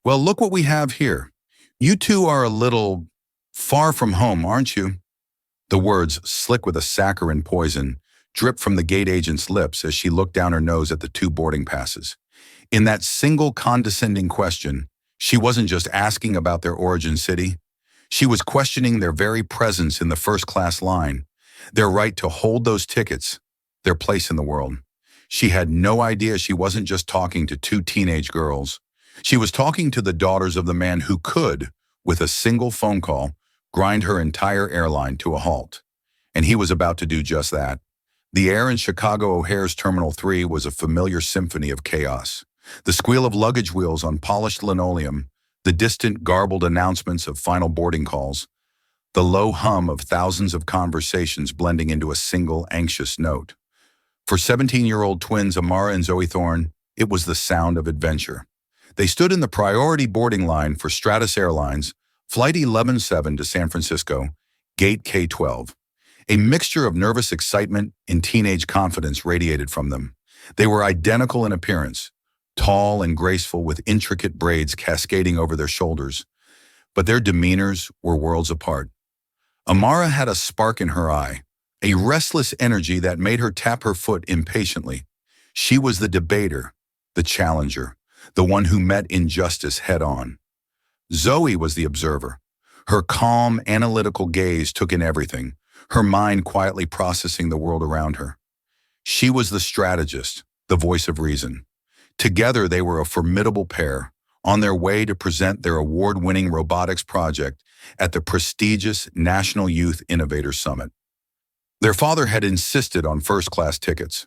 Well, look what we have here. You two are a little far from home, aren't you? The words, slick with a saccharine poison, dripped from the gate agent's lips as she looked down her nose at the two boarding passes. In that single condescending question, she wasn't just asking about their origin city. She was questioning their very presence in the first-class line, their right to hold those tickets, their place in the world. She had no idea she wasn't just talking to two teenage girls. She was talking to the daughters of the man who could, with a single phone call, grind her entire airline to a halt. And he was about to do just that. The air in Chicago O'Hare's Terminal 3 was a familiar symphony of chaos. The squeal of luggage wheels on polished linoleum, the distant, garbled announcements of final boarding calls, the low hum of thousands of conversations blending into a single, anxious note. For 17-year-old twins Amara and Zoe Thorne, it was the sound of adventure. They stood in the priority boarding line for Stratus Airlines, Flight 11-7 to San Francisco, Gate K-12. A mixture of nervous excitement and teenage confidence radiated from them. They were identical in appearance, tall and graceful with intricate braids cascading over their shoulders, but their demeanors were worlds apart. Amara had a spark in her eye, a restless energy that made her tap her foot impatiently. She was the debater, the challenger, the one who met injustice head-on. Zoe was the observer. Her calm, analytical gaze took in everything, her mind quietly processing the world around her. She was the strategist, the voice of reason. Together, they were a formidable pair, on their way to present their award-winning robotics project at the prestigious National Youth Innovator Summit. Their father had insisted on first-class tickets.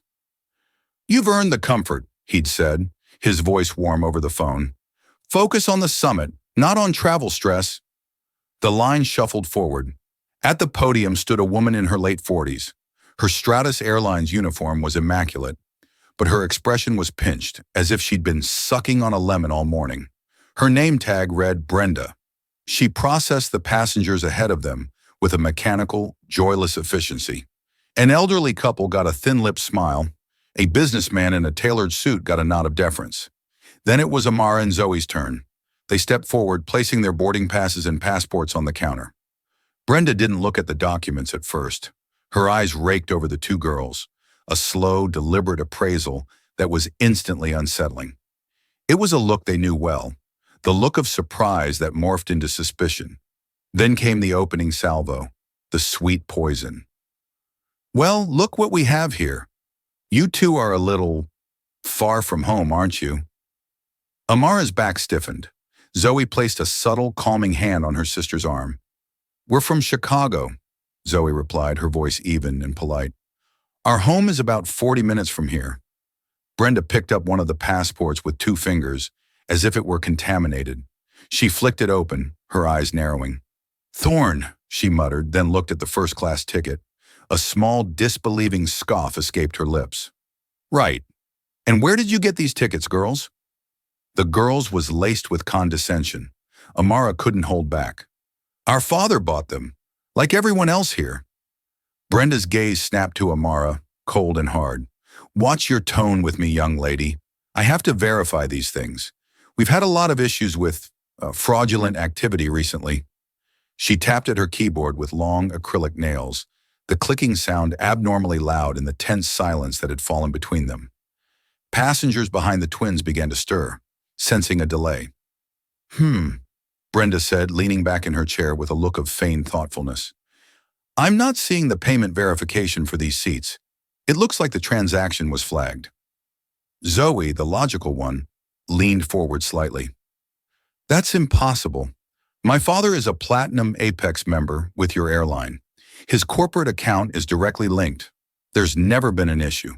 "You've earned the comfort," he'd said, his voice warm over the phone. "Focus on the summit, not on travel stress." The line shuffled forward. At the podium stood a woman in her late 40s. Her Stratus Airlines uniform was immaculate, but her expression was pinched, as if she'd been sucking on a lemon all morning. Her name tag read Brenda. She processed the passengers ahead of them with a mechanical, joyless efficiency. An elderly couple got a thin-lipped smile. A businessman in a tailored suit got a nod of deference. Then it was Amara and Zoe's turn. They stepped forward, placing their boarding passes and passports on the counter. Brenda didn't look at the documents at first. Her eyes raked over the two girls, a slow, deliberate appraisal that was instantly unsettling. It was a look they knew well, the look of surprise that morphed into suspicion. Then came the opening salvo, the sweet poison. "Well, look what we have here. You two are a little far from home, aren't you?" Amara's back stiffened. Zoe placed a subtle, calming hand on her sister's arm. "We're from Chicago," Zoe replied, her voice even and polite. "Our home is about 40 minutes from here." Brenda picked up one of the passports with two fingers, as if it were contaminated. She flicked it open, her eyes narrowing. "Thorne," she muttered, then looked at the first-class ticket. A small, disbelieving scoff escaped her lips. "Right. And where did you get these tickets, girls?" The girls was laced with condescension. Amara couldn't hold back. "Our father bought them, like everyone else here." Brenda's gaze snapped to Amara, cold and hard. "Watch your tone with me, young lady. I have to verify these things. We've had a lot of issues with fraudulent activity recently." She tapped at her keyboard with long acrylic nails, the clicking sound abnormally loud in the tense silence that had fallen between them. Passengers behind the twins began to stir, sensing a delay. Brenda said, leaning back in her chair with a look of feigned thoughtfulness. "I'm not seeing the payment verification for these seats. It looks like the transaction was flagged." Zoe, the logical one, leaned forward slightly. "That's impossible. My father is a Platinum Apex member with your airline. His corporate account is directly linked. There's never been an issue."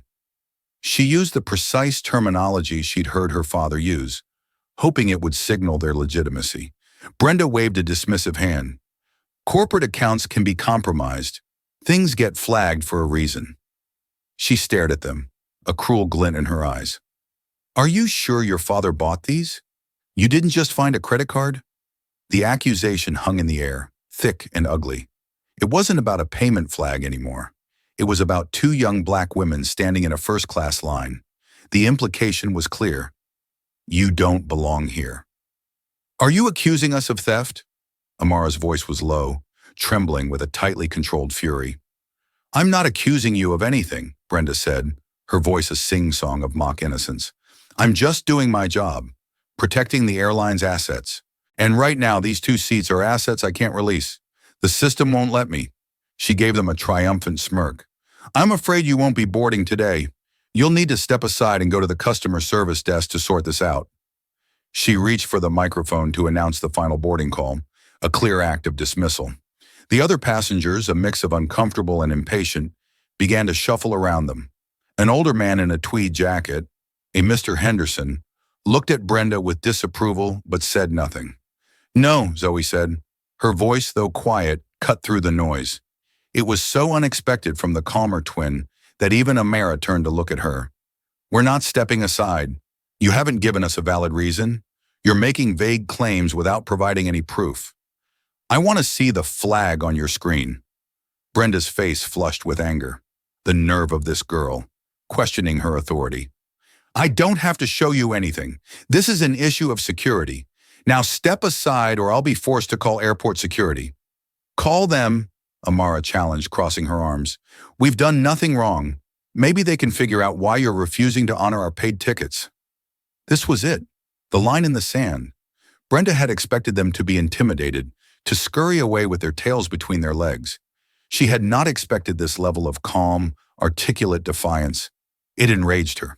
She used the precise terminology she'd heard her father use, hoping it would signal their legitimacy. Brenda waved a dismissive hand. "Corporate accounts can be compromised. Things get flagged for a reason." She stared at them, a cruel glint in her eyes. "Are you sure your father bought these? You didn't just find a credit card?" The accusation hung in the air, thick and ugly. It wasn't about a payment flag anymore. It was about two young black women standing in a first-class line. The implication was clear. You don't belong here. Are you accusing us of theft? Amara's voice was low, trembling with a tightly controlled fury. I'm not accusing you of anything, Brenda said, her voice a sing-song of mock innocence. I'm just doing my job, protecting the airline's assets. And right now, these 2 seats are assets I can't release. The system won't let me. She gave them a triumphant smirk. I'm afraid you won't be boarding today. You'll need to step aside and go to the customer service desk to sort this out. She reached for the microphone to announce the final boarding call, a clear act of dismissal. The other passengers, a mix of uncomfortable and impatient, began to shuffle around them. An older man in a tweed jacket, a Mr. Henderson, looked at Brenda with disapproval but said nothing. No, Zoe said. Her voice, though quiet, cut through the noise. It was so unexpected from the calmer twin that even Amara turned to look at her. We're not stepping aside. You haven't given us a valid reason. You're making vague claims without providing any proof. I want to see the flag on your screen. Brenda's face flushed with anger. The nerve of this girl, questioning her authority. I don't have to show you anything. This is an issue of security. Now step aside or I'll be forced to call airport security. Call them, Amara challenged, crossing her arms. We've done nothing wrong. Maybe they can figure out why you're refusing to honor our paid tickets. This was it, the line in the sand. Brenda had expected them to be intimidated, to scurry away with their tails between their legs. She had not expected this level of calm, articulate defiance. It enraged her.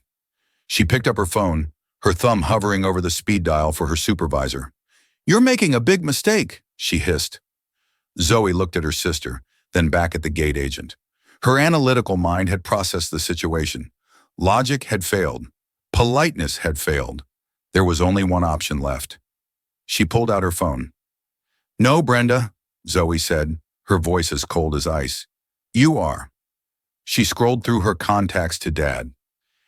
She picked up her phone, her thumb hovering over the speed dial for her supervisor. You're making a big mistake, she hissed. Zoe looked at her sister, then back at the gate agent. Her analytical mind had processed the situation. Logic had failed. Politeness had failed. There was only one option left. She pulled out her phone. No, Brenda, Zoe said, her voice as cold as ice. You are. She scrolled through her contacts to Dad.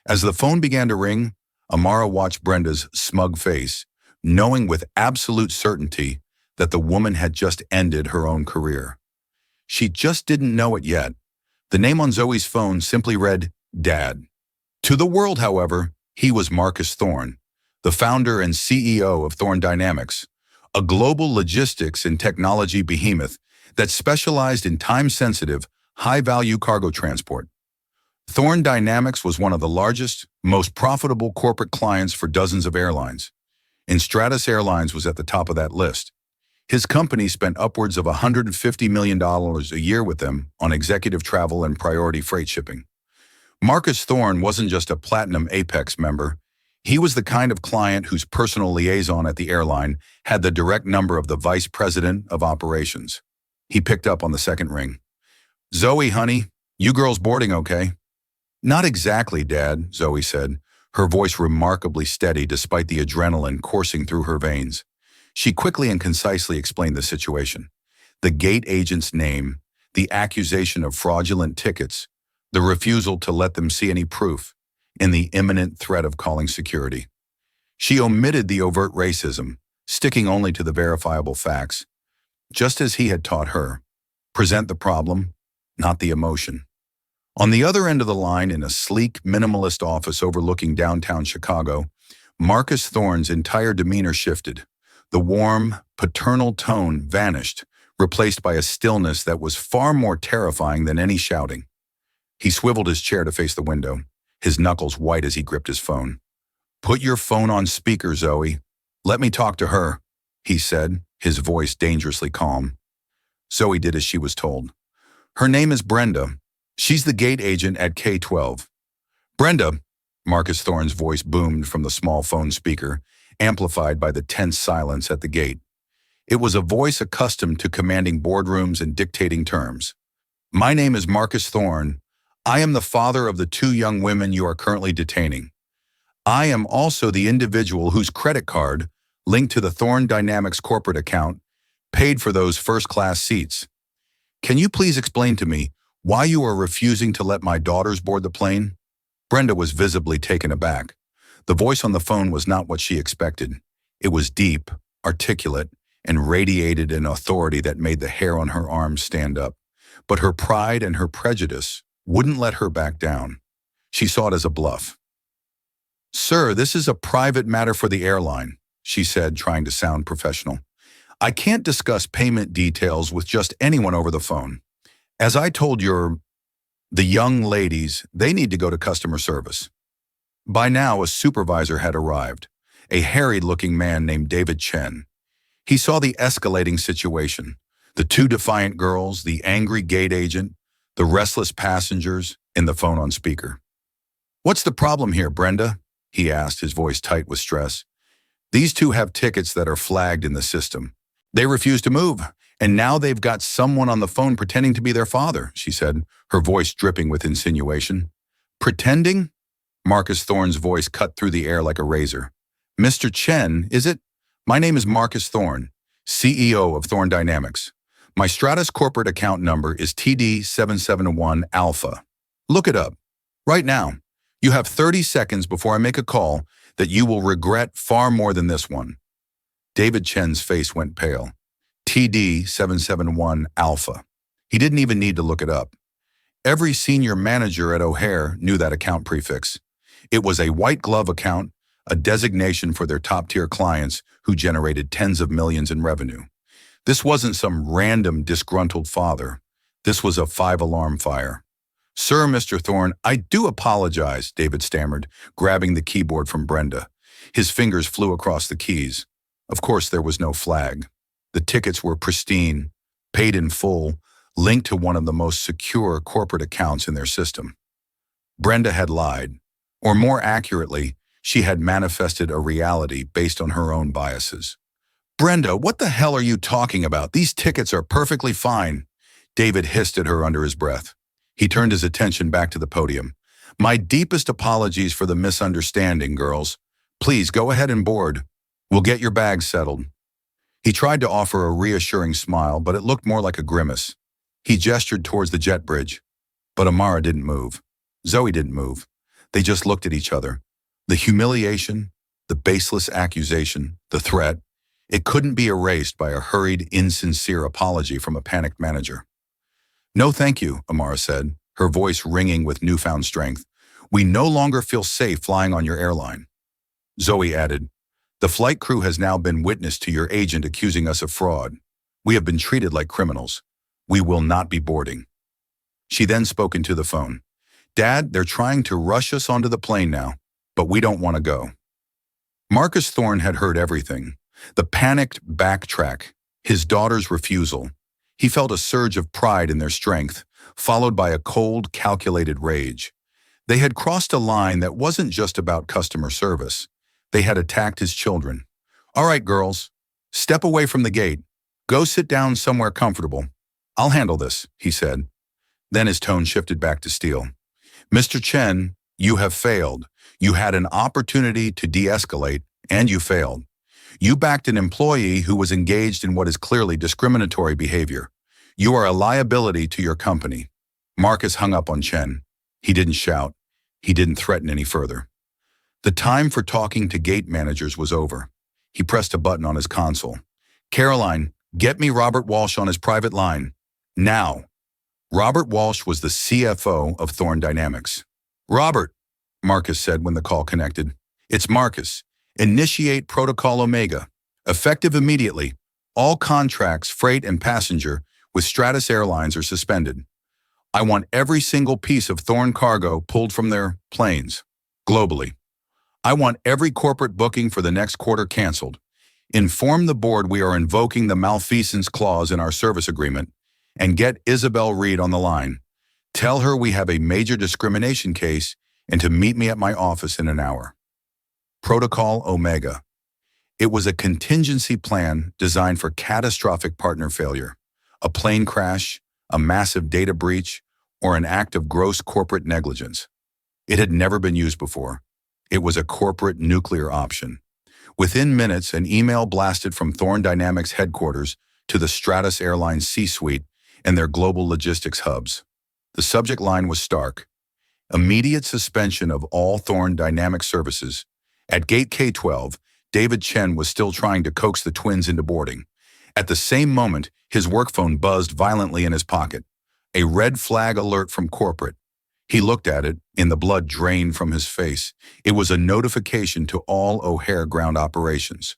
As the phone began to ring, Amara watched Brenda's smug face, knowing with absolute certainty that the woman had just ended her own career. She just didn't know it yet. The name on Zoe's phone simply read, Dad. To the world, however, he was Marcus Thorne, the founder and CEO of Thorne Dynamics, a global logistics and technology behemoth that specialized in time-sensitive, high-value cargo transport. Thorne Dynamics was one of the largest, most profitable corporate clients for dozens of airlines, and Stratus Airlines was at the top of that list. His company spent upwards of $150 million a year with them on executive travel and priority freight shipping. Marcus Thorne wasn't just a Platinum Apex member. He was the kind of client whose personal liaison at the airline had the direct number of the vice president of operations. He picked up on the second ring. Zoe, honey, you girls boarding okay? Not exactly, Dad, Zoe said, her voice remarkably steady despite the adrenaline coursing through her veins. She quickly and concisely explained the situation. The gate agent's name, the accusation of fraudulent tickets, the refusal to let them see any proof, and the imminent threat of calling security. She omitted the overt racism, sticking only to the verifiable facts. Just as he had taught her, present the problem, not the emotion. On the other end of the line, in a sleek, minimalist office overlooking downtown Chicago, Marcus Thorne's entire demeanor shifted. The warm, paternal tone vanished, replaced by a stillness that was far more terrifying than any shouting. He swiveled his chair to face the window, his knuckles white as he gripped his phone. Put your phone on speaker, Zoe. Let me talk to her, he said, his voice dangerously calm. Zoe did as she was told. Her name is Brenda. She's the gate agent at K-12. Brenda, Marcus Thorne's voice boomed from the small phone speaker, amplified by the tense silence at the gate. It was a voice accustomed to commanding boardrooms and dictating terms. My name is Marcus Thorne. I am the father of the 2 young women you are currently detaining. I am also the individual whose credit card, linked to the Thorne Dynamics corporate account, paid for those first-class seats. Can you please explain to me why you are refusing to let my daughters board the plane? Brenda was visibly taken aback. The voice on the phone was not what she expected. It was deep, articulate, and radiated an authority that made the hair on her arms stand up. But her pride and her prejudice wouldn't let her back down. She saw it as a bluff. Sir, this is a private matter for the airline. she said, trying to sound professional. I can't discuss payment details with just anyone over the phone. As I told the young ladies, they need to go to customer service. By now, a supervisor had arrived, a harried-looking man named David Chen. He saw the escalating situation, the two defiant girls, the angry gate agent, the restless passengers, and the phone on speaker. "What's the problem here, Brenda?" he asked, his voice tight with stress. "These two have tickets that are flagged in the system. They refuse to move, and now they've got someone on the phone pretending to be their father," she said, her voice dripping with insinuation. "Pretending?" Marcus Thorne's voice cut through the air like a razor. "Mr. Chen, is it? My name is Marcus Thorne, CEO of Thorne Dynamics. My Stratus corporate account number is TD771 Alpha. Look it up. Right now. You have 30 seconds before I make a call that you will regret far more than this one." David Chen's face went pale. TD771 Alpha. He didn't even need to look it up. Every senior manager at O'Hare knew that account prefix. It was a white glove account, a designation for their top-tier clients who generated tens of millions in revenue. This wasn't some random disgruntled father. This was a 5-alarm fire. "Sir, Mr. Thorne, I do apologize," David stammered, grabbing the keyboard from Brenda. His fingers flew across the keys. Of course, there was no flag. The tickets were pristine, paid in full, linked to one of the most secure corporate accounts in their system. Brenda had lied, or more accurately, she had manifested a reality based on her own biases. "Brenda, what the hell are you talking about? These tickets are perfectly fine," David hissed at her under his breath. He turned his attention back to the podium. "My deepest apologies for the misunderstanding, girls. Please go ahead and board. We'll get your bags settled." He tried to offer a reassuring smile, but it looked more like a grimace. He gestured towards the jet bridge, but Amara didn't move. Zoe didn't move. They just looked at each other. The humiliation, the baseless accusation, the threat, it couldn't be erased by a hurried, insincere apology from a panicked manager. "No, thank you," Amara said, her voice ringing with newfound strength. "We no longer feel safe flying on your airline." Zoe added, "The flight crew has now been witness to your agent accusing us of fraud. We have been treated like criminals. We will not be boarding." She then spoke into the phone. "Dad, they're trying to rush us onto the plane now, but we don't want to go." Marcus Thorne had heard everything. The panicked backtrack, his daughter's refusal. He felt a surge of pride in their strength, followed by a cold, calculated rage. They had crossed a line that wasn't just about customer service. They had attacked his children. "All right, girls, step away from the gate. Go sit down somewhere comfortable. I'll handle this," he said. Then his tone shifted back to steel. "Mr. Chen, you have failed. You had an opportunity to de-escalate, and you failed. You backed an employee who was engaged in what is clearly discriminatory behavior. You are a liability to your company." Marcus hung up on Chen. He didn't shout. He didn't threaten any further. The time for talking to gate managers was over. He pressed a button on his console. "Caroline, get me Robert Walsh on his private line. Now." Robert Walsh was the CFO of Thorne Dynamics. "Robert," Marcus said when the call connected. "It's Marcus. Initiate Protocol Omega. Effective immediately. All contracts, freight and passenger, with Stratus Airlines are suspended. I want every single piece of Thorne cargo pulled from their planes, globally. I want every corporate booking for the next quarter canceled. Inform the board we are invoking the malfeasance clause in our service agreement, and get Isabel Reed on the line. Tell her we have a major discrimination case and to meet me at my office in an hour." Protocol Omega. It was a contingency plan designed for catastrophic partner failure, a plane crash, a massive data breach, or an act of gross corporate negligence. It had never been used before. It was a corporate nuclear option. Within minutes, an email blasted from Thorne Dynamics headquarters to the Stratus Airlines C-suite and their global logistics hubs. The subject line was stark: immediate suspension of all Thorne Dynamics services. At Gate K-12, David Chen was still trying to coax the twins into boarding. At the same moment, his work phone buzzed violently in his pocket. A red flag alert from corporate. He looked at it, and the blood drained from his face. It was a notification to all O'Hare ground operations.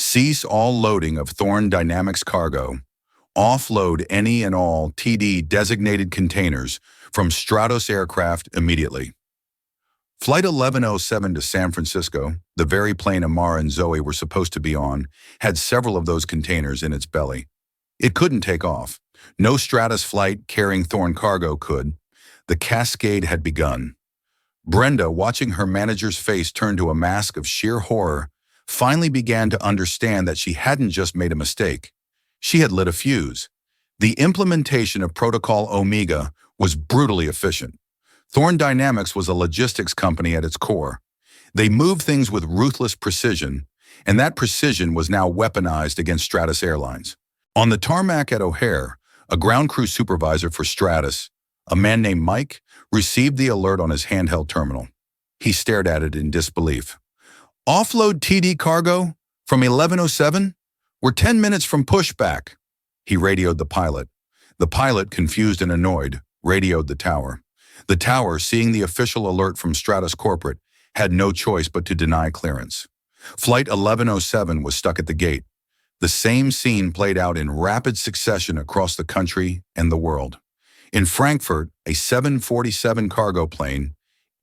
Cease all loading of Thorn Dynamics cargo. Offload any and all TD designated containers from Stratos aircraft immediately. Flight 1107 to San Francisco, the very plane Amara and Zoe were supposed to be on, had several of those containers in its belly. It couldn't take off. No Stratus flight carrying Thorn cargo could. The cascade had begun. Brenda, watching her manager's face turn to a mask of sheer horror, finally began to understand that she hadn't just made a mistake. She had lit a fuse. The implementation of Protocol Omega was brutally efficient. Thorn Dynamics was a logistics company at its core. They moved things with ruthless precision, and that precision was now weaponized against Stratus Airlines. On the tarmac at O'Hare, a ground crew supervisor for Stratus, a man named Mike, received the alert on his handheld terminal. He stared at it in disbelief. Offload TD cargo from 1107? We're 10 minutes from pushback. He radioed the pilot. The pilot, confused and annoyed, radioed the tower. The tower, seeing the official alert from Stratus Corporate, had no choice but to deny clearance. Flight 1107 was stuck at the gate. The same scene played out in rapid succession across the country and the world. In Frankfurt, a 747 cargo plane,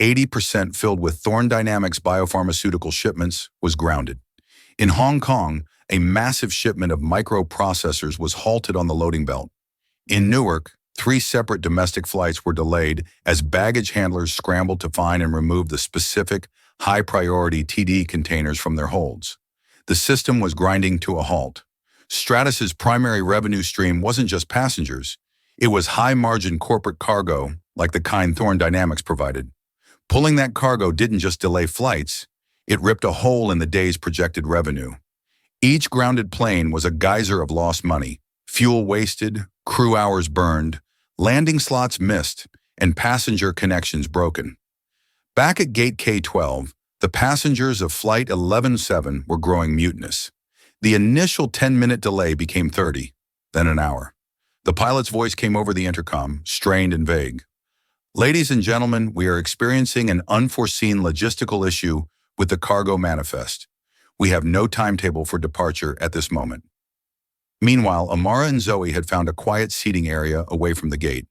80% filled with Thorn Dynamics biopharmaceutical shipments, was grounded. In Hong Kong, a massive shipment of microprocessors was halted on the loading belt. In Newark, 3 separate domestic flights were delayed as baggage handlers scrambled to find and remove the specific, high-priority TD containers from their holds. The system was grinding to a halt. Stratus's primary revenue stream wasn't just passengers. It was high-margin corporate cargo, like the kind Thorn Dynamics provided. Pulling that cargo didn't just delay flights, it ripped a hole in the day's projected revenue. Each grounded plane was a geyser of lost money, fuel wasted, crew hours burned, landing slots missed, and passenger connections broken. Back at Gate K-12, the passengers of Flight 1107 were growing mutinous. The initial 10-minute delay became 30, then an hour. The pilot's voice came over the intercom, strained and vague. Ladies and gentlemen, we are experiencing an unforeseen logistical issue with the cargo manifest. We have no timetable for departure at this moment. Meanwhile, Amara and Zoe had found a quiet seating area away from the gate.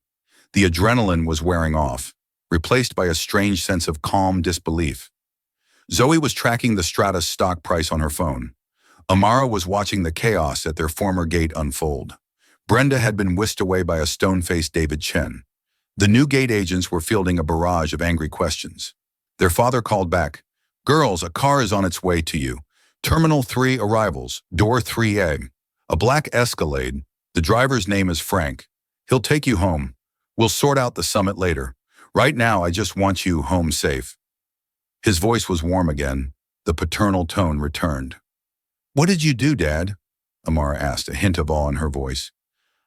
The adrenaline was wearing off, replaced by a strange sense of calm disbelief. Zoe was tracking the Stratus stock price on her phone. Amara was watching the chaos at their former gate unfold. Brenda had been whisked away by a stone-faced David Chen. The new gate agents were fielding a barrage of angry questions. Their father called back, "Girls, a car is on its way to you. Terminal 3 arrivals, door 3A. A black Escalade. The driver's name is Frank. He'll take you home. We'll sort out the summit later. Right now, I just want you home safe." His voice was warm again. The paternal tone returned. "What did you do, Dad?" Amara asked, a hint of awe in her voice.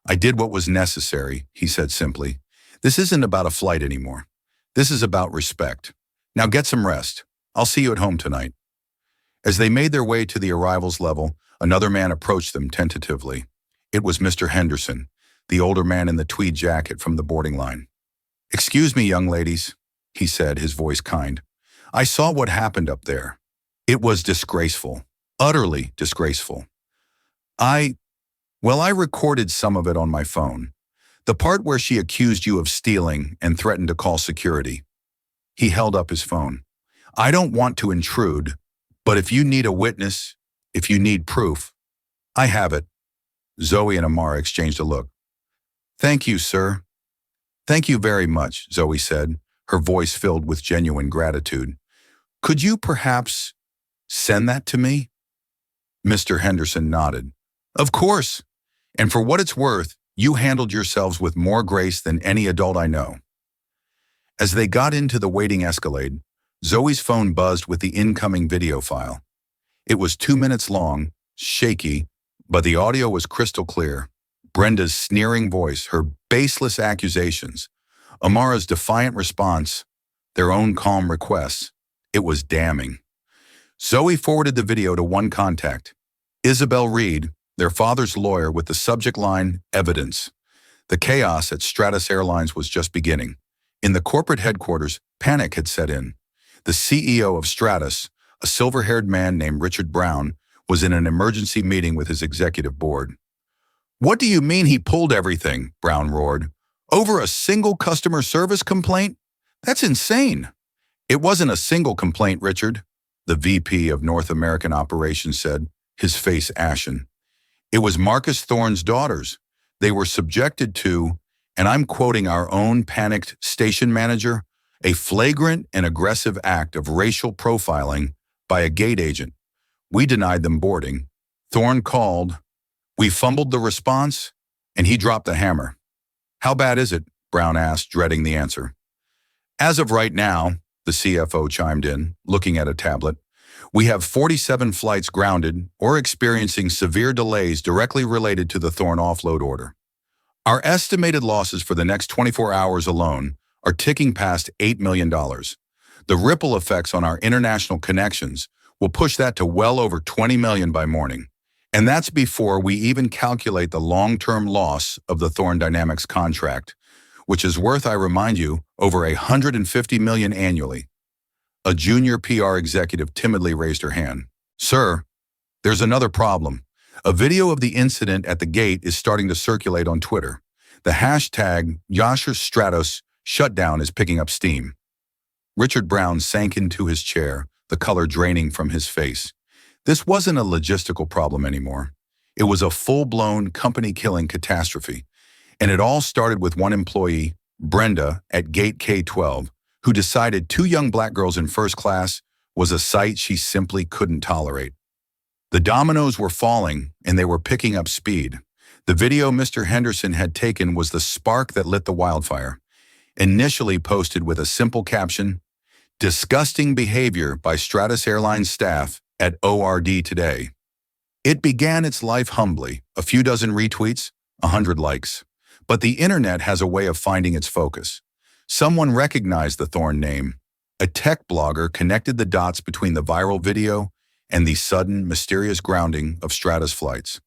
"I did what was necessary," he said simply. "This isn't about a flight anymore. This is about respect. Now get some rest. I'll see you at home tonight." As they made their way to the arrivals level, another man approached them tentatively. It was Mr. Henderson, the older man in the tweed jacket from the boarding line. "Excuse me, young ladies," he said, his voice kind. "I saw what happened up there. It was disgraceful, utterly disgraceful. I recorded some of it on my phone. The part where she accused you of stealing and threatened to call security." He held up his phone. "I don't want to intrude, but if you need a witness, if you need proof, I have it." Zoe and Amara exchanged a look. "Thank you, sir." "Thank you very much," Zoe said, her voice filled with genuine gratitude. "Could you perhaps send that to me?" Mr. Henderson nodded. "Of course. And for what it's worth, you handled yourselves with more grace than any adult I know." As they got into the waiting Escalade, Zoe's phone buzzed with the incoming video file. It was 2 minutes long, shaky, but the audio was crystal clear. Brenda's sneering voice, her baseless accusations, Amara's defiant response, their own calm requests. It was damning. Zoe forwarded the video to one contact, Isabel Reed, their father's lawyer, with the subject line, "Evidence." The chaos at Stratus Airlines was just beginning. In the corporate headquarters, panic had set in. The CEO of Stratus, a silver-haired man named Richard Brown, was in an emergency meeting with his executive board. "What do you mean he pulled everything?" Brown roared. "Over a single customer service complaint? That's insane." "It wasn't a single complaint, Richard," the VP of North American Operations said, his face ashen. "It was Marcus Thorne's daughters. They were subjected to, and I'm quoting our own panicked station manager, a flagrant and aggressive act of racial profiling by a gate agent. We denied them boarding. Thorne called. We fumbled the response, and he dropped the hammer." "How bad is it?" Brown asked, dreading the answer. "As of right now," the CFO chimed in, looking at a tablet, "we have 47 flights grounded or experiencing severe delays directly related to the Thorne offload order. Our estimated losses for the next 24 hours alone are ticking past $8 million. The ripple effects on our international connections will push that to well over 20 million by morning. And that's before we even calculate the long-term loss of the Thorne Dynamics contract, which is worth, I remind you, over 150 million annually." A junior PR executive timidly raised her hand. "Sir, there's another problem. A video of the incident at the gate is starting to circulate on Twitter. The hashtag #YasherStratos shutdown is picking up steam." Richard Brown sank into his chair, the color draining from his face. This wasn't a logistical problem anymore. It was a full-blown company-killing catastrophe. And it all started with one employee, Brenda, at Gate K-12, who decided 2 young black girls in first class was a sight she simply couldn't tolerate. The dominoes were falling, and they were picking up speed. The video Mr. Henderson had taken was the spark that lit the wildfire. Initially posted with a simple caption, "Disgusting behavior by Stratus Airlines staff at ORD today." It began its life humbly, a few dozen retweets, 100 likes. But the internet has a way of finding its focus. Someone recognized the Thorne name. A tech blogger connected the dots between the viral video and the sudden, mysterious grounding of Stratus flights.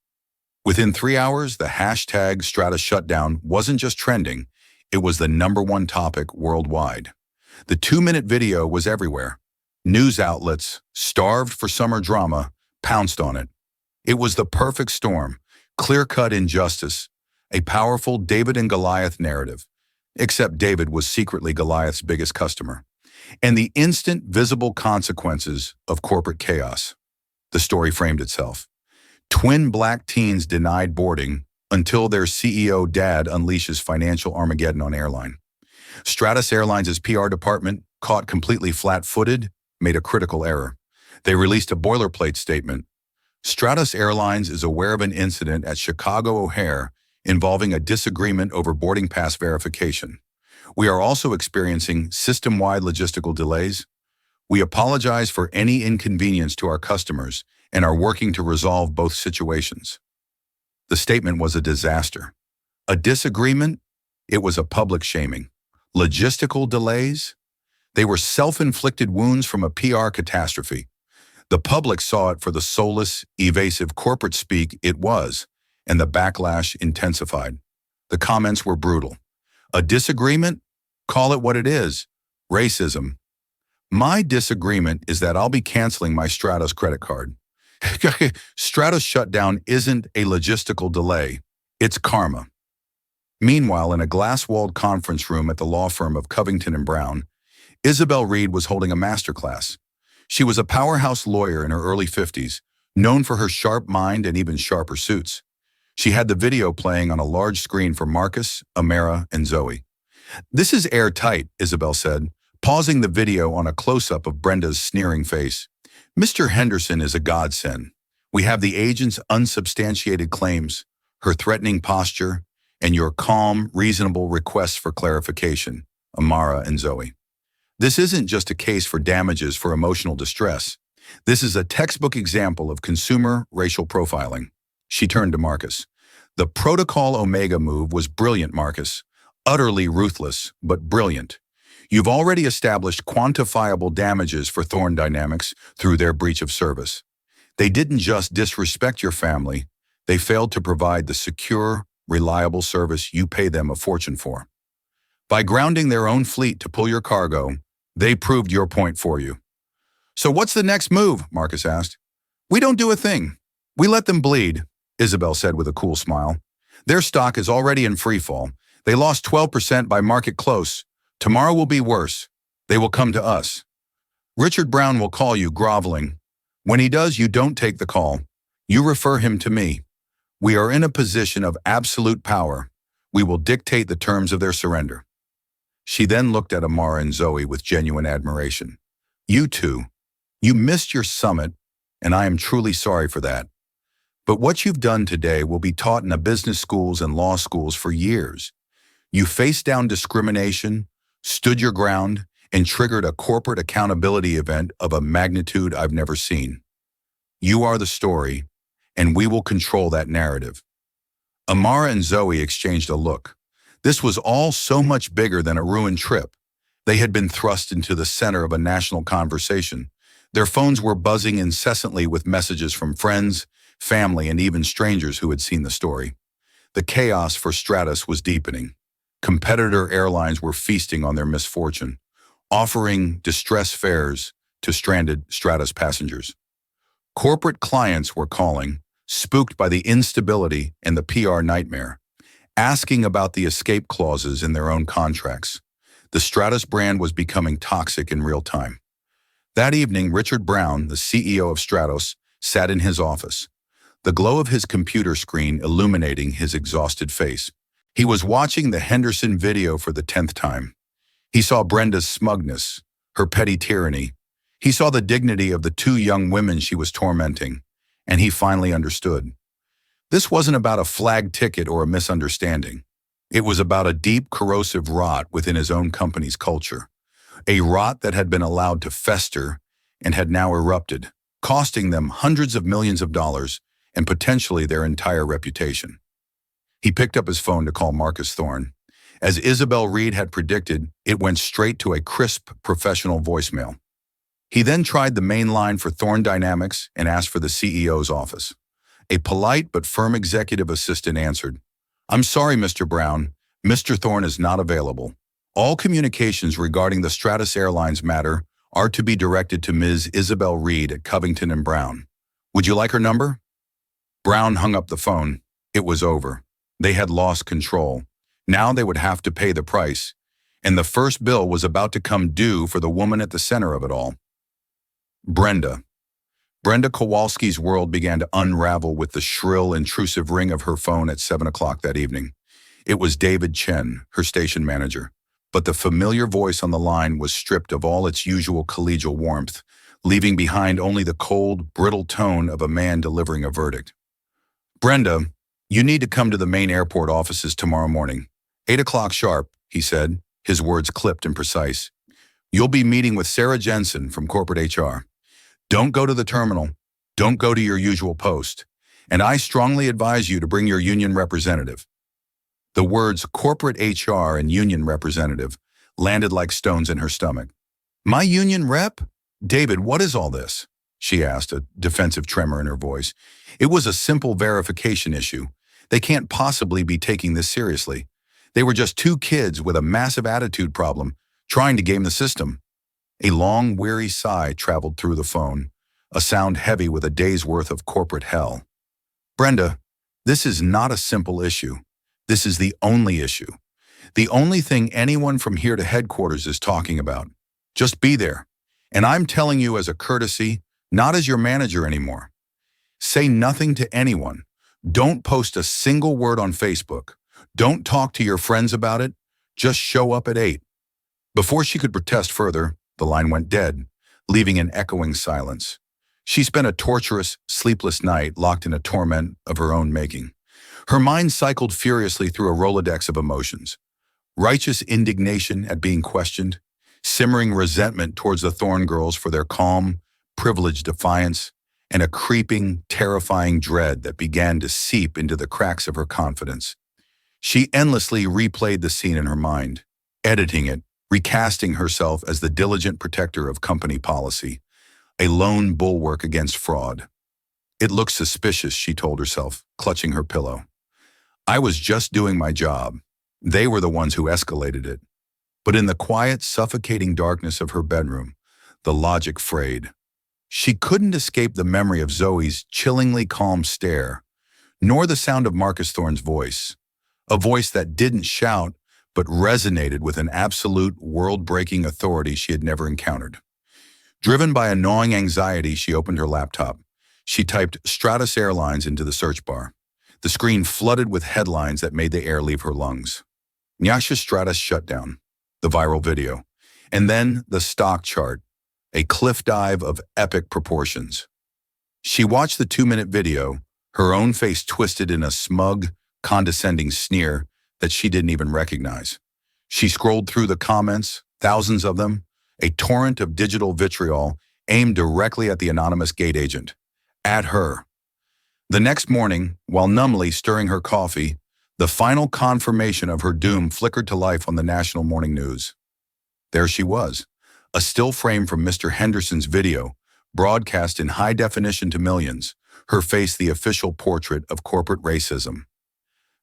Within 3 hours, the hashtag Stratus shutdown wasn't just trending, it was the #1 topic worldwide. The 2-minute video was everywhere. News outlets, starved for summer drama, pounced on it. It was the perfect storm, clear-cut injustice, a powerful David and Goliath narrative, except David was secretly Goliath's biggest customer, and the instant visible consequences of corporate chaos. The story framed itself. Twin black teens denied boarding until their CEO dad unleashes financial Armageddon on airline. Stratus Airlines' PR department, caught completely flat-footed, made a critical error. They released a boilerplate statement. Stratus Airlines is aware of an incident at Chicago O'Hare involving a disagreement over boarding pass verification. We are also experiencing system-wide logistical delays. We apologize for any inconvenience to our customers and are working to resolve both situations. The statement was a disaster. A disagreement? It was a public shaming. Logistical delays? They were self-inflicted wounds from a PR catastrophe. The public saw it for the soulless, evasive corporate speak it was, and the backlash intensified. The comments were brutal. A disagreement? Call it what it is. Racism. My disagreement is that I'll be canceling my Stratos credit card. Stratos shutdown isn't a logistical delay. It's karma. Meanwhile, in a glass-walled conference room at the law firm of Covington and Brown, Isabel Reed was holding a masterclass. She was a powerhouse lawyer in her early 50s, known for her sharp mind and even sharper suits. She had the video playing on a large screen for Marcus, Amara, and Zoe. "This is airtight," Isabel said, pausing the video on a close-up of Brenda's sneering face. "Mr. Henderson is a godsend. We have the agent's unsubstantiated claims, her threatening posture, and your calm, reasonable requests for clarification, Amara and Zoe. This isn't just a case for damages for emotional distress. This is a textbook example of consumer racial profiling." She turned to Marcus. "The Protocol Omega move was brilliant, Marcus. Utterly ruthless, but brilliant. You've already established quantifiable damages for Thorne Dynamics through their breach of service. They didn't just disrespect your family, they failed to provide the secure, reliable service you pay them a fortune for. By grounding their own fleet to pull your cargo, they proved your point for you." "So what's the next move?" Marcus asked. We don't do a thing. We let them bleed, Isabel said with a cool smile. Their stock is already in free fall. They lost 12% by market close. Tomorrow will be worse. They will come to us. Richard Brown will call you groveling. When he does, you don't take the call. You refer him to me. We are in a position of absolute power. We will dictate the terms of their surrender. She then looked at Amara and Zoe with genuine admiration. You two, you missed your summit, and I am truly sorry for that. But what you've done today will be taught in the business schools and law schools for years. You faced down discrimination, stood your ground, and triggered a corporate accountability event of a magnitude I've never seen. You are the story, and we will control that narrative. Amara and Zoe exchanged a look. This was all so much bigger than a ruined trip. They had been thrust into the center of a national conversation. Their phones were buzzing incessantly with messages from friends, family, and even strangers who had seen the story. The chaos for Stratus was deepening. Competitor airlines were feasting on their misfortune, offering distress fares to stranded Stratus passengers. Corporate clients were calling, spooked by the instability and the PR nightmare, asking about the escape clauses in their own contracts. The Stratus brand was becoming toxic in real time. That evening, Richard Brown, the CEO of Stratos, sat in his office, the glow of his computer screen illuminating his exhausted face. He was watching the Henderson video for the 10th time. He saw Brenda's smugness, her petty tyranny. He saw the dignity of the two young women she was tormenting, and he finally understood. This wasn't about a flag ticket or a misunderstanding. It was about a deep, corrosive rot within his own company's culture, a rot that had been allowed to fester and had now erupted, costing them hundreds of millions of dollars and potentially their entire reputation. He picked up his phone to call Marcus Thorne. As Isabel Reed had predicted, it went straight to a crisp, professional voicemail. He then tried the main line for Thorne Dynamics and asked for the CEO's office. A polite but firm executive assistant answered, "I'm sorry, Mr. Brown. Mr. Thorne is not available. All communications regarding the Stratus Airlines matter are to be directed to Ms. Isabel Reed at Covington and Brown. Would you like her number?" Brown hung up the phone. It was over. They had lost control. Now they would have to pay the price, and the first bill was about to come due for the woman at the center of it all. Brenda. Brenda Kowalski's world began to unravel with the shrill, intrusive ring of her phone at 7 o'clock that evening. It was David Chen, her station manager, but the familiar voice on the line was stripped of all its usual collegial warmth, leaving behind only the cold, brittle tone of a man delivering a verdict. "Brenda, you need to come to the main airport offices tomorrow morning. 8 o'clock sharp," he said, his words clipped and precise. "You'll be meeting with Sarah Jensen from corporate HR. Don't go to the terminal. Don't go to your usual post. And I strongly advise you to bring your union representative." The words corporate HR and union representative landed like stones in her stomach. "My union rep? David, what is all this?" she asked, a defensive tremor in her voice. "It was a simple verification issue. They can't possibly be taking this seriously. They were just two kids with a massive attitude problem, trying to game the system." A long, weary sigh traveled through the phone, a sound heavy with a day's worth of corporate hell. "Brenda, this is not a simple issue. This is the only issue. The only thing anyone from here to headquarters is talking about. Just be there. And I'm telling you as a courtesy, not as your manager anymore. Say nothing to anyone. Don't post a single word on Facebook. Don't talk to your friends about it. Just show up at 8. Before she could protest further, the line went dead, leaving an echoing silence. She spent a torturous, sleepless night locked in a torment of her own making. Her mind cycled furiously through a Rolodex of emotions. Righteous indignation at being questioned, simmering resentment towards the Thorne girls for their calm, privileged defiance, and a creeping, terrifying dread that began to seep into the cracks of her confidence. She endlessly replayed the scene in her mind, editing it, recasting herself as the diligent protector of company policy, a lone bulwark against fraud. It looked suspicious, she told herself, clutching her pillow. I was just doing my job. They were the ones who escalated it. But in the quiet, suffocating darkness of her bedroom, the logic frayed. She couldn't escape the memory of Zoe's chillingly calm stare, nor the sound of Marcus Thorne's voice, a voice that didn't shout but resonated with an absolute world-breaking authority she had never encountered. Driven by a gnawing anxiety, she opened her laptop. She typed Stratus Airlines into the search bar. The screen flooded with headlines that made the air leave her lungs. Nyasha Stratus shutdown, the viral video, and then the stock chart, a cliff dive of epic proportions. She watched the 2-minute video, her own face twisted in a smug, condescending sneer that she didn't even recognize. She scrolled through the comments, thousands of them, a torrent of digital vitriol aimed directly at the anonymous gate agent. At her. The next morning, while numbly stirring her coffee, the final confirmation of her doom flickered to life on the national morning news. There she was, a still frame from Mr. Henderson's video, broadcast in high definition to millions, her face the official portrait of corporate racism.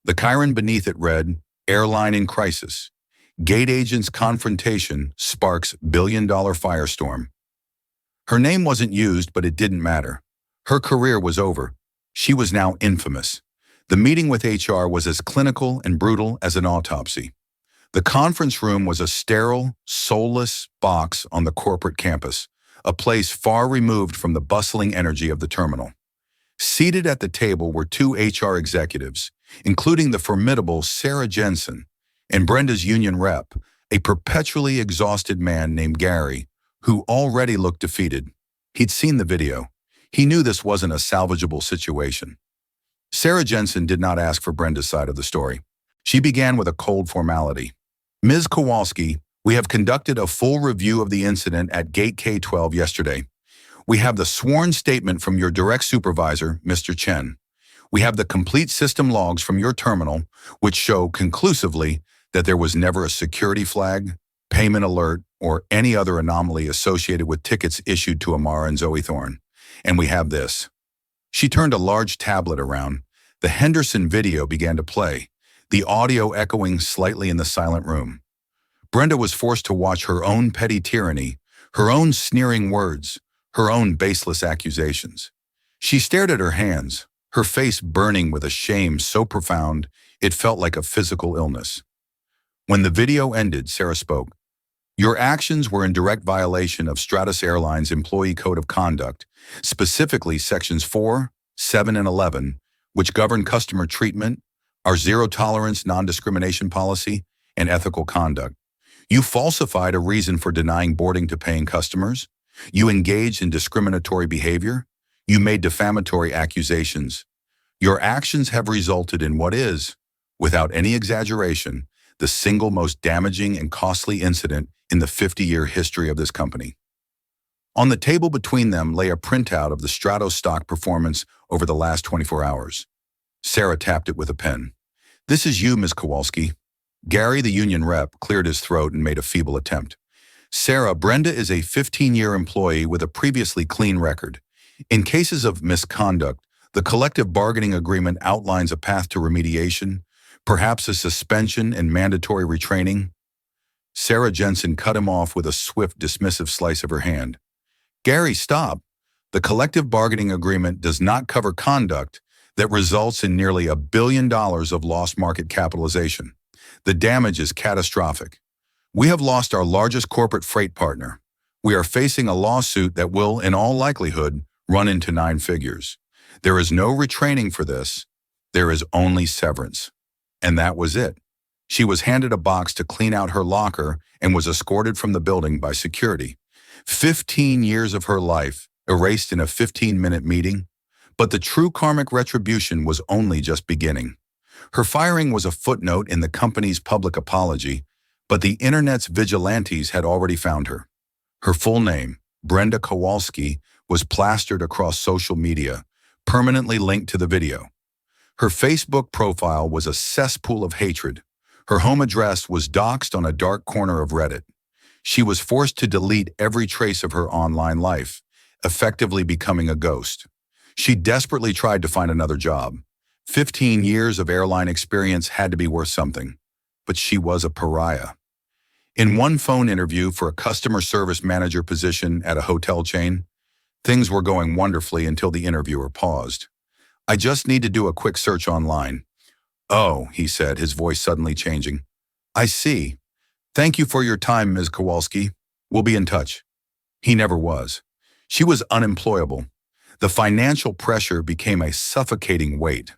The chyron beneath it read, "Airline in crisis. Gate agent's confrontation sparks billion-dollar firestorm." Her name wasn't used, but it didn't matter. Her career was over. She was now infamous. The meeting with HR was as clinical and brutal as an autopsy. The conference room was a sterile, soulless box on the corporate campus, a place far removed from the bustling energy of the terminal. Seated at the table were 2 HR executives, including the formidable Sarah Jensen and Brenda's union rep, a perpetually exhausted man named Gary, who already looked defeated. He'd seen the video. He knew this wasn't a salvageable situation. Sarah Jensen did not ask for Brenda's side of the story. She began with a cold formality. "Ms. Kowalski, we have conducted a full review of the incident at Gate K-12 yesterday. We have the sworn statement from your direct supervisor, Mr. Chen. We have the complete system logs from your terminal, which show conclusively that there was never a security flag, payment alert, or any other anomaly associated with tickets issued to Amara and Zoe Thorne. And we have this." She turned a large tablet around. The Henderson video began to play, the audio echoing slightly in the silent room. Brenda was forced to watch her own petty tyranny, her own sneering words, her own baseless accusations. She stared at her hands, her face burning with a shame so profound it felt like a physical illness. When the video ended, Sarah spoke. "Your actions were in direct violation of Stratus Airlines' Employee Code of Conduct, specifically Sections 4, 7, and 11, which govern customer treatment, our zero-tolerance non-discrimination policy, and ethical conduct. You falsified a reason for denying boarding to paying customers. You engaged in discriminatory behavior. You made defamatory accusations. Your actions have resulted in what is, without any exaggeration, the single most damaging and costly incident in the 50-year history of this company." On the table between them lay a printout of the Stratos stock performance over the last 24 hours. Sarah tapped it with a pen. "This is you, Ms. Kowalski." Gary, the union rep, cleared his throat and made a feeble attempt. "Sarah, Brenda is a 15-year employee with a previously clean record. In cases of misconduct, the collective bargaining agreement outlines a path to remediation, perhaps a suspension and mandatory retraining." Sarah Jensen cut him off with a swift, dismissive slice of her hand. "Gary, stop. The collective bargaining agreement does not cover conduct that results in nearly $1 billion of lost market capitalization. The damage is catastrophic. We have lost our largest corporate freight partner. We are facing a lawsuit that will, in all likelihood, run into 9 figures. There is no retraining for this. There is only severance." And that was it. She was handed a box to clean out her locker and was escorted from the building by security. 15 years of her life erased in a 15-minute meeting, but the true karmic retribution was only just beginning. Her firing was a footnote in the company's public apology, but the internet's vigilantes had already found her. Her full name, Brenda Kowalski, was plastered across social media, permanently linked to the video. Her Facebook profile was a cesspool of hatred. Her home address was doxed on a dark corner of Reddit. She was forced to delete every trace of her online life, effectively becoming a ghost. She desperately tried to find another job. 15 years of airline experience had to be worth something, but she was a pariah. In one phone interview for a customer service manager position at a hotel chain, Things were going wonderfully until the interviewer paused. I just need to do a quick search online. Oh, he said, his voice suddenly changing. I see. Thank you for your time, Ms. Kowalski. We'll be in touch. He never was. She was unemployable. The financial pressure became a suffocating weight.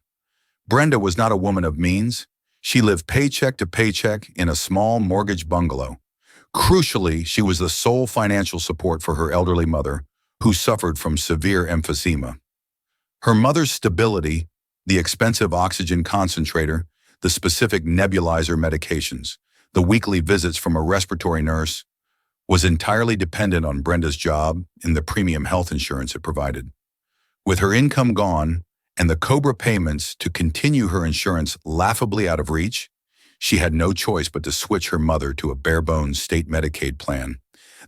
Brenda was not a woman of means. She lived paycheck to paycheck in a small mortgage bungalow. Crucially, she was the sole financial support for her elderly mother, who suffered from severe emphysema. Her mother's stability, the expensive oxygen concentrator, the specific nebulizer medications, the weekly visits from a respiratory nurse, was entirely dependent on Brenda's job and the premium health insurance it provided. With her income gone and the COBRA payments to continue her insurance laughably out of reach, she had no choice but to switch her mother to a bare-bones state Medicaid plan.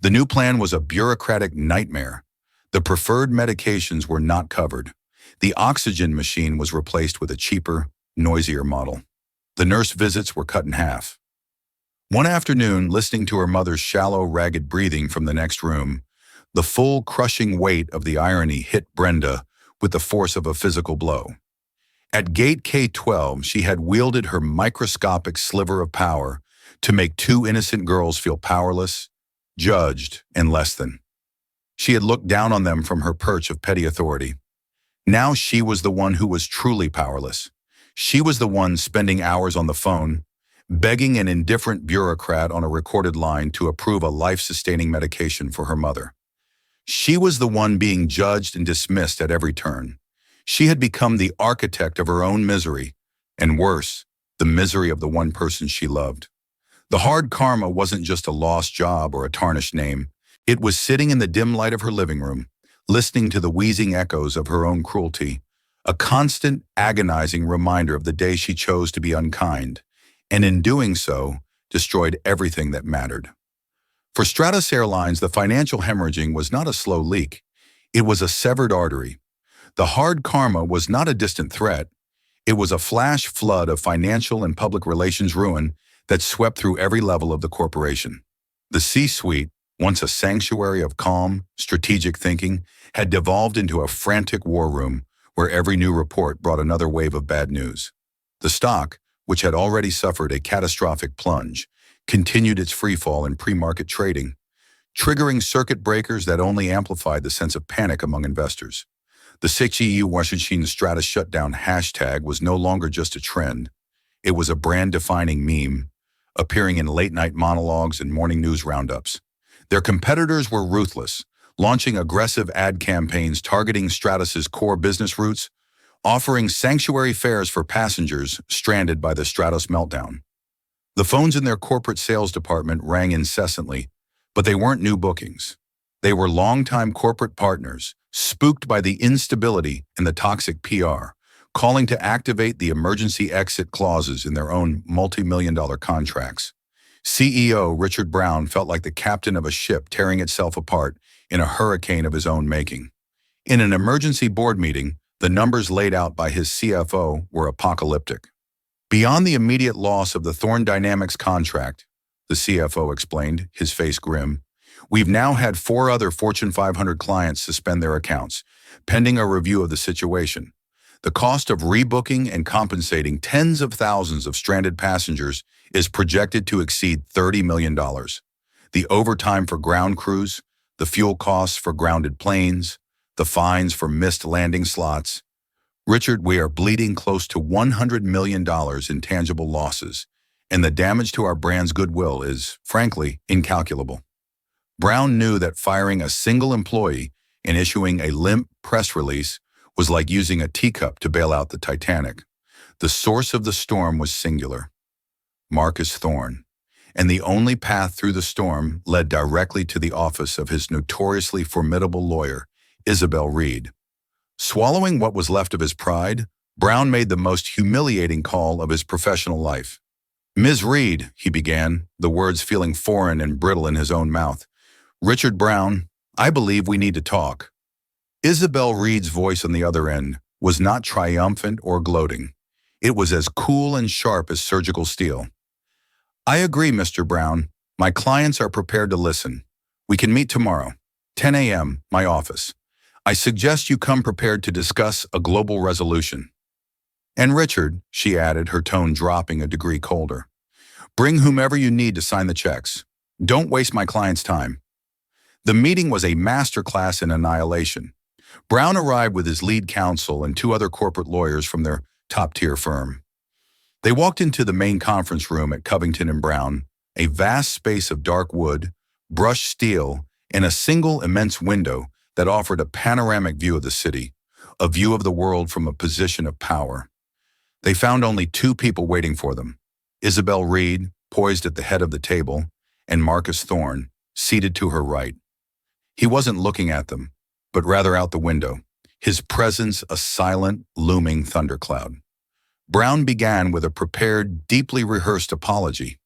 The new plan was a bureaucratic nightmare. The preferred medications were not covered. The oxygen machine was replaced with a cheaper, noisier model. The nurse visits were cut in half. One afternoon, listening to her mother's shallow, ragged breathing from the next room, the full, crushing weight of the irony hit Brenda with the force of a physical blow. At Gate K-12, she had wielded her microscopic sliver of power to make two innocent girls feel powerless, judged, and less than. She had looked down on them from her perch of petty authority. Now she was the one who was truly powerless. She was the one spending hours on the phone, begging an indifferent bureaucrat on a recorded line to approve a life-sustaining medication for her mother. She was the one being judged and dismissed at every turn. She had become the architect of her own misery, and worse, the misery of the one person she loved. The hard karma wasn't just a lost job or a tarnished name. It was sitting in the dim light of her living room, listening to the wheezing echoes of her own cruelty, a constant, agonizing reminder of the day she chose to be unkind, and in doing so, destroyed everything that mattered. For Stratus Airlines, the financial hemorrhaging was not a slow leak. It was a severed artery. The hard karma was not a distant threat. It was a flash flood of financial and public relations ruin that swept through every level of the corporation. The C-suite, once a sanctuary of calm, strategic thinking, had devolved into a frantic war room where every new report brought another wave of bad news. The stock, which had already suffered a catastrophic plunge, continued its freefall in pre-market trading, triggering circuit breakers that only amplified the sense of panic among investors. The 6EU Washington Stratus shutdown hashtag was no longer just a trend. It was a brand-defining meme, appearing in late-night monologues and morning news roundups. Their competitors were ruthless, launching aggressive ad campaigns targeting Stratus's core business routes, offering sanctuary fares for passengers stranded by the Stratus meltdown. The phones in their corporate sales department rang incessantly, but they weren't new bookings. They were longtime corporate partners, spooked by the instability and the toxic PR, calling to activate the emergency exit clauses in their own multi-million-dollar contracts. CEO Richard Brown felt like the captain of a ship tearing itself apart in a hurricane of his own making. In an emergency board meeting, the numbers laid out by his CFO were apocalyptic. Beyond the immediate loss of the Thorne Dynamics contract, the CFO explained, his face grim, we've now had 4 other Fortune 500 clients suspend their accounts, pending a review of the situation. The cost of rebooking and compensating tens of thousands of stranded passengers is projected to exceed $30 million. The overtime for ground crews, the fuel costs for grounded planes, the fines for missed landing slots. Richard, we are bleeding close to $100 million in tangible losses, and the damage to our brand's goodwill is, frankly, incalculable. Brown knew that firing a single employee and issuing a limp press release was like using a teacup to bail out the Titanic. The source of the storm was singular: Marcus Thorne, and the only path through the storm led directly to the office of his notoriously formidable lawyer, Isabel Reed. Swallowing what was left of his pride, Brown made the most humiliating call of his professional life. "Ms. Reed," he began, the words feeling foreign and brittle in his own mouth. "Richard Brown, I believe we need to talk." Isabel Reed's voice on the other end was not triumphant or gloating. It was as cool and sharp as surgical steel. "I agree, Mr. Brown. My clients are prepared to listen. We can meet tomorrow, 10 a.m., my office. I suggest you come prepared to discuss a global resolution. And Richard, she added, her tone dropping a degree colder, bring whomever you need to sign the checks. Don't waste my client's time. The meeting was a masterclass in annihilation. Brown arrived with his lead counsel and two other corporate lawyers from their top-tier firm. They walked into the main conference room at Covington and Brown, a vast space of dark wood, brushed steel, and a single immense window that offered a panoramic view of the city, a view of the world from a position of power. They found only two people waiting for them, Isabel Reed, poised at the head of the table, and Marcus Thorne, seated to her right. He wasn't looking at them, but rather out the window, his presence a silent, looming thundercloud. Brown began with a prepared, deeply rehearsed apology.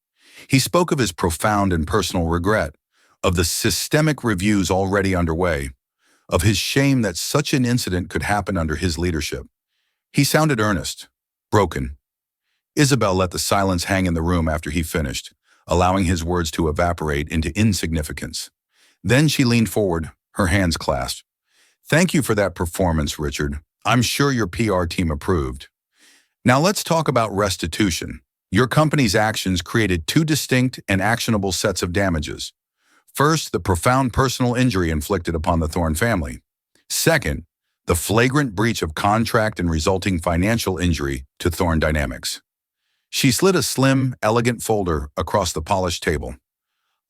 He spoke of his profound and personal regret, of the systemic reviews already underway, of his shame that such an incident could happen under his leadership. He sounded earnest, broken. Isabel let the silence hang in the room after he finished, allowing his words to evaporate into insignificance. Then she leaned forward, her hands clasped. Thank you for that performance, Richard. I'm sure your PR team approved. Now let's talk about restitution. Your company's actions created two distinct and actionable sets of damages. First, the profound personal injury inflicted upon the Thorne family. Second, the flagrant breach of contract and resulting financial injury to Thorne Dynamics. She slid a slim, elegant folder across the polished table.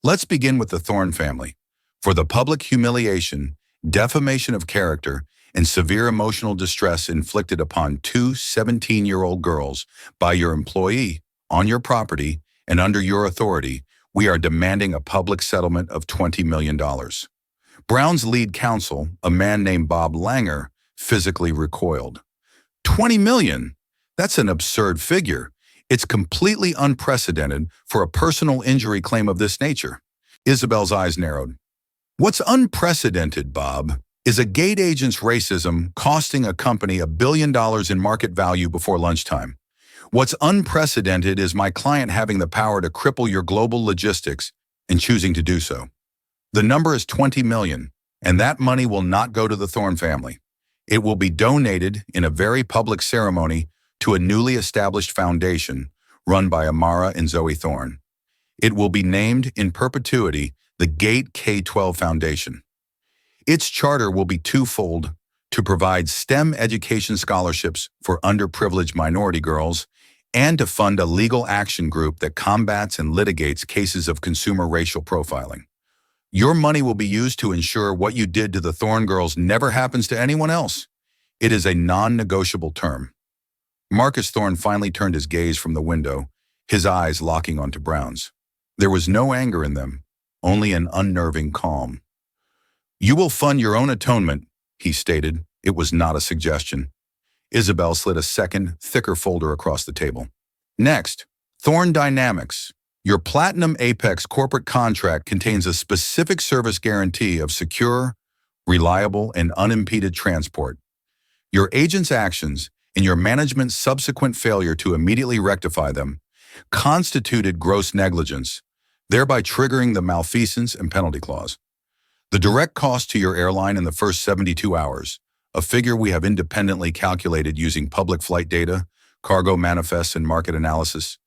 Let's begin with the Thorne family. For the public humiliation, defamation of character, and severe emotional distress inflicted upon two 17-year-old girls by your employee, on your property, and under your authority, we are demanding a public settlement of $20 million. Brown's lead counsel, a man named Bob Langer, physically recoiled. $20 million? That's an absurd figure. It's completely unprecedented for a personal injury claim of this nature. Isabel's eyes narrowed. What's unprecedented, Bob, is a gate agent's racism costing a company $1 billion in market value before lunchtime. What's unprecedented is my client having the power to cripple your global logistics and choosing to do so. The number is $20 million, and that money will not go to the Thorne family. It will be donated in a very public ceremony to a newly established foundation run by Amara and Zoe Thorne. It will be named in perpetuity the Gate K-12 Foundation. Its charter will be twofold: to provide STEM education scholarships for underprivileged minority girls and to fund a legal action group that combats and litigates cases of consumer racial profiling. Your money will be used to ensure what you did to the Thorne girls never happens to anyone else. It is a non-negotiable term. Marcus Thorne finally turned his gaze from the window, his eyes locking onto Brown's. There was no anger in them, only an unnerving calm. You will fund your own atonement, he stated. It was not a suggestion. Isabel slid a second, thicker folder across the table. Next, Thorne Dynamics. Your Platinum Apex corporate contract contains a specific service guarantee of secure, reliable, and unimpeded transport. Your agent's actions and your management's subsequent failure to immediately rectify them constituted gross negligence, thereby triggering the malfeasance and penalty clause. The direct cost to your airline in the first 72 hours, a figure we have independently calculated using public flight data, cargo manifests, and market analysis,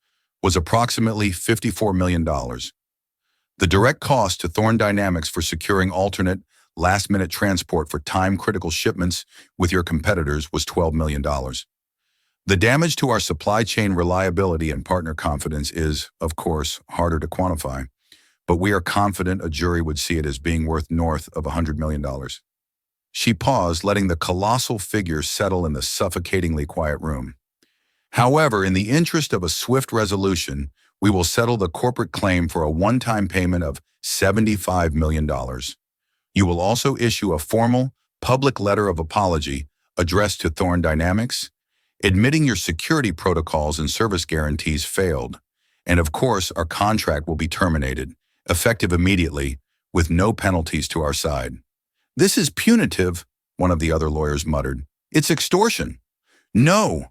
was approximately $54 million. The direct cost to Thorne Dynamics for securing alternate, last-minute transport for time-critical shipments with your competitors was $12 million. The damage to our supply chain reliability and partner confidence is, of course, harder to quantify, but we are confident a jury would see it as being worth north of $100 million. She paused, letting the colossal figure settle in the suffocatingly quiet room. However, in the interest of a swift resolution, we will settle the corporate claim for a one-time payment of $75 million. You will also issue a formal, public letter of apology addressed to Thorne Dynamics, admitting your security protocols and service guarantees failed, and of course, our contract will be terminated, effective immediately, with no penalties to our side. This is punitive, one of the other lawyers muttered. It's extortion. No,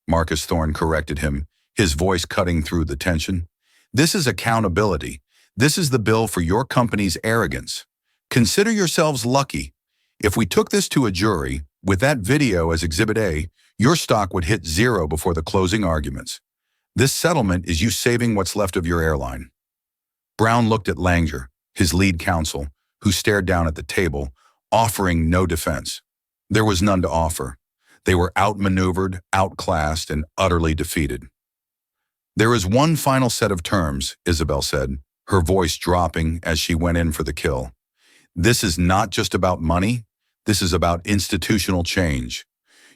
Marcus Thorne corrected him, his voice cutting through the tension. This is accountability. This is the bill for your company's arrogance. Consider yourselves lucky. If we took this to a jury, with that video as Exhibit A, your stock would hit zero before the closing arguments. This settlement is you saving what's left of your airline." Brown looked at Langer, his lead counsel, who stared down at the table, offering no defense. There was none to offer. They were outmaneuvered, outclassed, and utterly defeated. "There is one final set of terms," Isabel said, her voice dropping as she went in for the kill. "This is not just about money. This is about institutional change.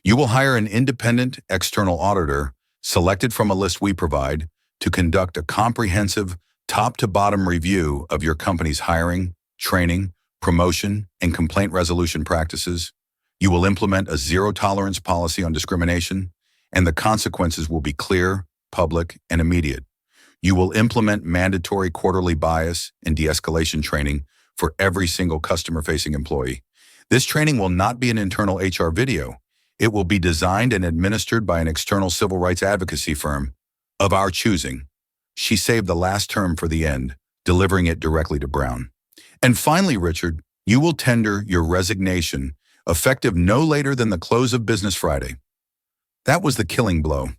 You will hire an independent external auditor, selected from a list we provide, to conduct a comprehensive, top-to-bottom review of your company's hiring, training, promotion, and complaint resolution practices. You will implement a zero-tolerance policy on discrimination, and the consequences will be clear, public, and immediate. You will implement mandatory quarterly bias and de-escalation training for every single customer-facing employee. This training will not be an internal HR video. It will be designed and administered by an external civil rights advocacy firm of our choosing." She saved the last term for the end, delivering it directly to Brown. "And finally, Richard, you will tender your resignation, effective no later than the close of business Friday." That was the killing blow.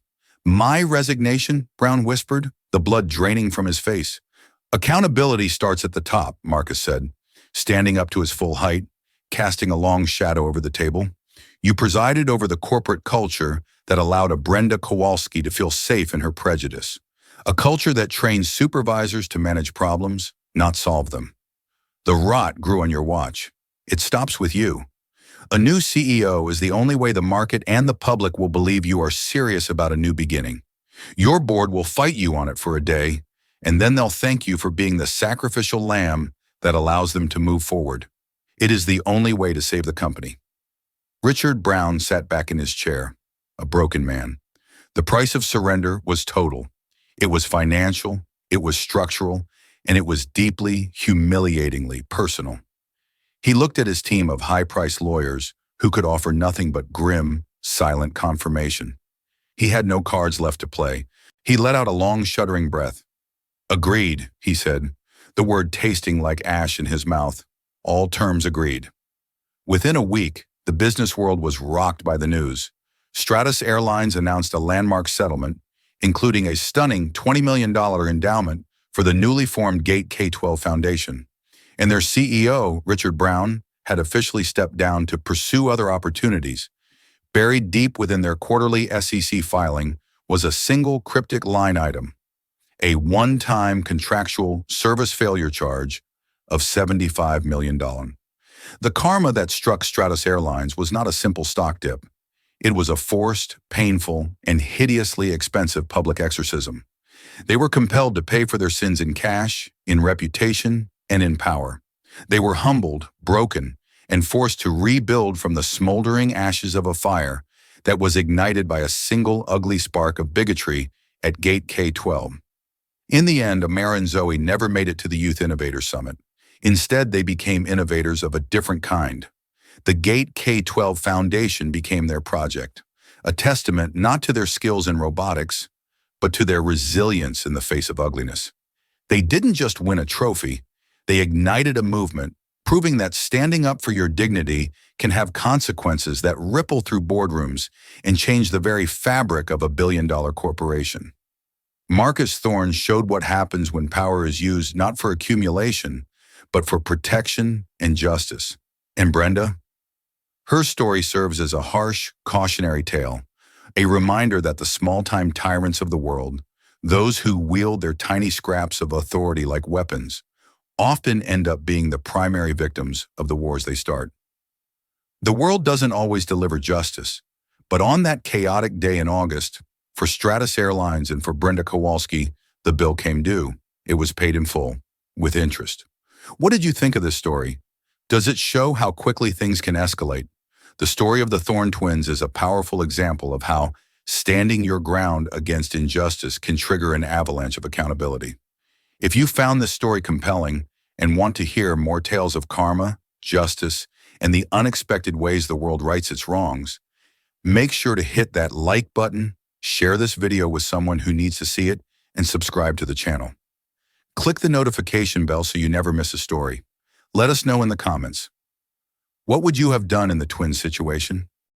"My resignation?" Brown whispered, the blood draining from his face. "Accountability starts at the top," Marcus said, standing up to his full height, casting a long shadow over the table. "You presided over the corporate culture that allowed a Brenda Kowalski to feel safe in her prejudice. A culture that trains supervisors to manage problems, not solve them. The rot grew on your watch. It stops with you. A new CEO is the only way the market and the public will believe you are serious about a new beginning. Your board will fight you on it for a day, and then they'll thank you for being the sacrificial lamb that allows them to move forward. It is the only way to save the company." Richard Brown sat back in his chair, a broken man. The price of surrender was total. It was financial, it was structural, and it was deeply, humiliatingly personal. He looked at his team of high-priced lawyers who could offer nothing but grim, silent confirmation. He had no cards left to play. He let out a long, shuddering breath. "Agreed," he said, the word tasting like ash in his mouth. "All terms agreed." Within a week, the business world was rocked by the news. Stratus Airlines announced a landmark settlement, including a stunning $20 million endowment for the newly formed Gate K-12 Foundation. And their CEO, Richard Brown, had officially stepped down to pursue other opportunities. Buried deep within their quarterly SEC filing was a single cryptic line item, a one-time contractual service failure charge of $75 million. The karma that struck Stratus Airlines was not a simple stock dip. It was a forced, painful, and hideously expensive public exorcism. They were compelled to pay for their sins in cash, in reputation, and in power. They were humbled, broken, and forced to rebuild from the smoldering ashes of a fire that was ignited by a single ugly spark of bigotry at Gate K-12. In the end, Amara and Zoe never made it to the Youth Innovators Summit. Instead, they became innovators of a different kind. The Gate K-12 Foundation became their project, a testament not to their skills in robotics, but to their resilience in the face of ugliness. They didn't just win a trophy, they ignited a movement, proving that standing up for your dignity can have consequences that ripple through boardrooms and change the very fabric of a billion-dollar corporation. Marcus Thorne showed what happens when power is used not for accumulation, but for protection and justice. And Brenda? Her story serves as a harsh, cautionary tale, a reminder that the small-time tyrants of the world, those who wield their tiny scraps of authority like weapons, often end up being the primary victims of the wars they start. The world doesn't always deliver justice, but on that chaotic day in August, for Stratus Airlines and for Brenda Kowalski, the bill came due. It was paid in full, with interest. What did you think of this story? Does it show how quickly things can escalate? The story of the Thorne twins is a powerful example of how standing your ground against injustice can trigger an avalanche of accountability. If you found this story compelling and want to hear more tales of karma, justice, and the unexpected ways the world rights its wrongs, make sure to hit that like button, share this video with someone who needs to see it, and subscribe to the channel. Click the notification bell so you never miss a story. Let us know in the comments. What would you have done in the twin situation?